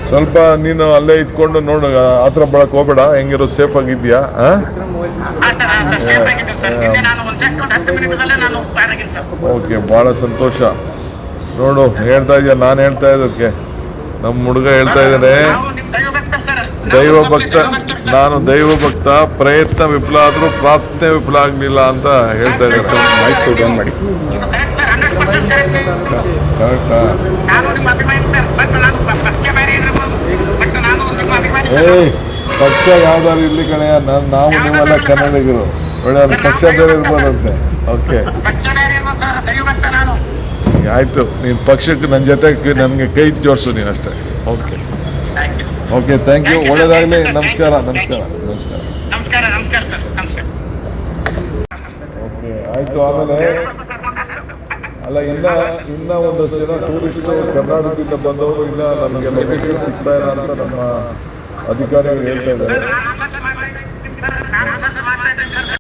ಸ್ವಲ್ಪ ನೀನು ಅಲ್ಲೇ ಇದ್ಕೊಂಡು ನೋಡು, ಹತ್ರ ಬಳಕ್ ಹೋಗ್ಬೇಡ, ಹೆಂಗಿರೋ ಸೇಫ್ ಆಗಿದ್ಯಾ? ಓಕೆ, ಭಾಳ ಸಂತೋಷ. ನೋಡು, ಹೇಳ್ತಾ ಇದೆಯಾ, ನಾನು ಹೇಳ್ತಾ ಇದ್ದಕ್ಕೆ ನಮ್ಮ ಹುಡುಗ ಹೇಳ್ತಾ ಇದ್ದಾನೆ, ದೈವ ಭಕ್ತ, ನಾನು ದೈವ ಭಕ್ತ, ಪ್ರಯತ್ನ ವಿಫಲ ಆದರೂ ಪ್ರಾರ್ಥನೆ ವಿಫಲ ಆಗಲಿಲ್ಲ ಅಂತ ಹೇಳ್ತಾ ಇದ್ದಾರೆ. ಮಾಡಿ ಕರೆಕ್ಟಾ? ಪಕ್ಷ ಯಾವ್ದಾದ್ರು ಇಲ್ಲಿ ಕಣೆ, ನಾವು ನೀವೆಲ್ಲ ಕನ್ನಡಿಗರು, ಒಳ್ಳೆ ಪಕ್ಷ ಬೇರೆ ಇರ್ಬೋದಂತೆ. ಓಕೆ, ಆಯ್ತು, ನೀನು ಪಕ್ಷಕ್ಕೆ ನನ್ನ ಜೊತೆ ನನಗೆ ಕೈ ಜೋಡಿಸು ನೀನು ಅಷ್ಟೇ. ಓಕೆ ಓಕೆ, ಥ್ಯಾಂಕ್ ಯು, ಒಳ್ಳೇದಾಗಲಿ. ನಮಸ್ಕಾರ ನಮಸ್ಕಾರ ನಮಸ್ಕಾರ. ಓಕೆ, ಆಯಿತು. ಆಮೇಲೆ ಅಲ್ಲ, ಇನ್ನ ಒಂದಷ್ಟು ಜನ ಟೂರಿಸ್ಟು ಕರ್ನಾಟಕದಿಂದ ಬಂದವರು ಇಲ್ಲ, ನಮಗೆ ಲೊಕೇಶನ್ ಸಿಗ್ತಾ ಇಲ್ಲ ಅಂತ ನಮ್ಮ ಅಧಿಕಾರಿಗಳು ಹೇಳ್ತಾ ಇದ್ದಾರೆ.